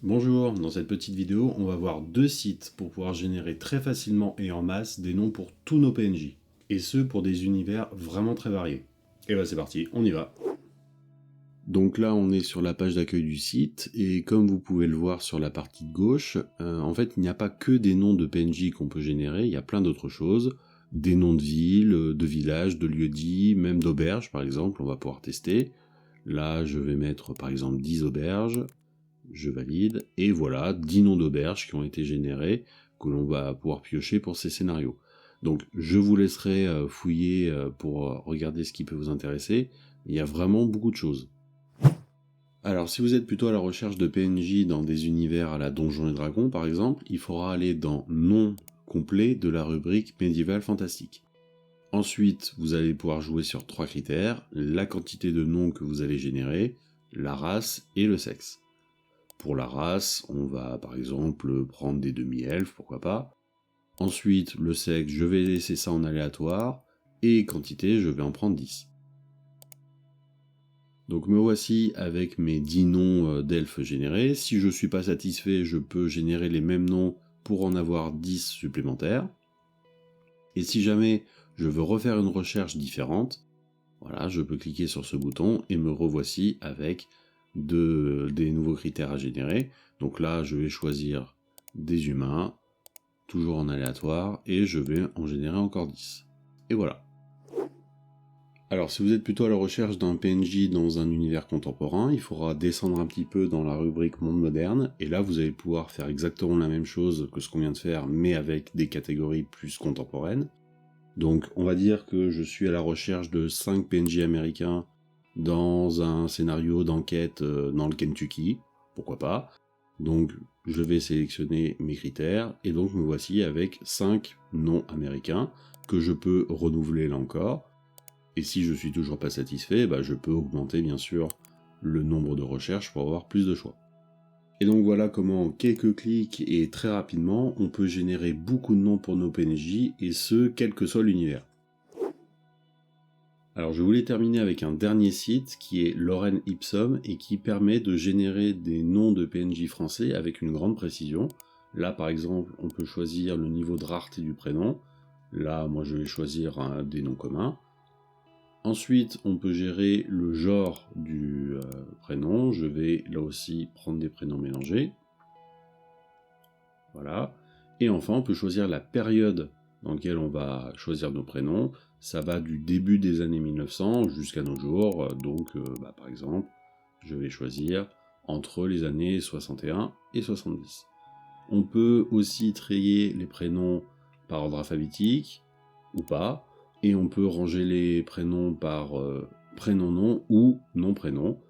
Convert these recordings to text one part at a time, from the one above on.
Bonjour, dans cette petite vidéo, on va voir deux sites pour pouvoir générer très facilement et en masse des noms pour tous nos PNJ. Et ce, pour des univers vraiment très variés. Et bah c'est parti, on y va. Donc là, on est sur la page d'accueil du site, et comme vous pouvez le voir sur la partie de gauche, en fait, il n'y a pas que des noms de PNJ qu'on peut générer, il y a plein d'autres choses. Des noms de villes, de villages, de lieux-dits, même d'auberges par exemple, on va pouvoir tester. Là, je vais mettre par exemple 10 auberges. Je valide, et voilà, 10 noms d'auberges qui ont été générés, que l'on va pouvoir piocher pour ces scénarios. Donc je vous laisserai fouiller pour regarder ce qui peut vous intéresser, il y a vraiment beaucoup de choses. Alors si vous êtes plutôt à la recherche de PNJ dans des univers à la Donjons et Dragons par exemple, il faudra aller dans Nom complet de la rubrique Médiéval Fantastique. Ensuite, vous allez pouvoir jouer sur 3 critères, la quantité de noms que vous allez générer, la race et le sexe. Pour la race, on va par exemple prendre des demi-elfes, pourquoi pas. Ensuite, le sexe, je vais laisser ça en aléatoire. Et quantité, je vais en prendre 10. Donc me voici avec mes 10 noms d'elfes générés. Si je ne suis pas satisfait, je peux générer les mêmes noms pour en avoir 10 supplémentaires. Et si jamais je veux refaire une recherche différente, voilà, je peux cliquer sur ce bouton et me revoici avec des nouveaux critères à générer. Donc là, je vais choisir des humains, toujours en aléatoire, et je vais en générer encore 10. Et voilà. Alors, si vous êtes plutôt à la recherche d'un PNJ dans un univers contemporain, il faudra descendre un petit peu dans la rubrique Monde moderne, et là, vous allez pouvoir faire exactement la même chose que ce qu'on vient de faire, mais avec des catégories plus contemporaines. Donc, on va dire que je suis à la recherche de 5 PNJ américains dans un scénario d'enquête dans le Kentucky, pourquoi pas. Donc je vais sélectionner mes critères, et donc me voici avec 5 noms américains, que je peux renouveler là encore. Et si je suis toujours pas satisfait, je peux augmenter bien sûr le nombre de recherches pour avoir plus de choix. Et donc voilà comment en quelques clics et très rapidement, on peut générer beaucoup de noms pour nos PNJ, et ce, quel que soit l'univers. Alors je voulais terminer avec un dernier site qui est Lorem Ipsum et qui permet de générer des noms de PNJ français avec une grande précision. Là par exemple on peut choisir le niveau de rareté du prénom. Là moi je vais choisir des noms communs. Ensuite on peut gérer le genre du prénom. Je vais là aussi prendre des prénoms mélangés. Voilà. Et enfin on peut choisir la période dans laquelle on va choisir nos prénoms. Ça va du début des années 1900 jusqu'à nos jours, donc par exemple, je vais choisir entre les années 61 et 70. On peut aussi trier les prénoms par ordre alphabétique, ou pas, et on peut ranger les prénoms par prénom-nom ou nom-prénom,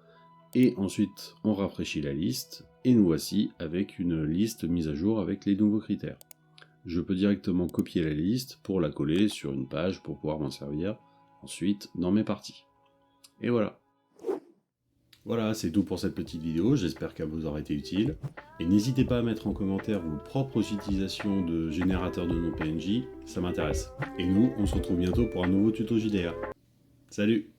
et ensuite on rafraîchit la liste, et nous voici avec une liste mise à jour avec les nouveaux critères. Je peux directement copier la liste pour la coller sur une page pour pouvoir m'en servir ensuite dans mes parties. Et voilà. Voilà, c'est tout pour cette petite vidéo, j'espère qu'elle vous aura été utile. Et n'hésitez pas à mettre en commentaire vos propres utilisations de générateurs de noms PNJ, ça m'intéresse. Et nous, on se retrouve bientôt pour un nouveau tuto JDR. Salut!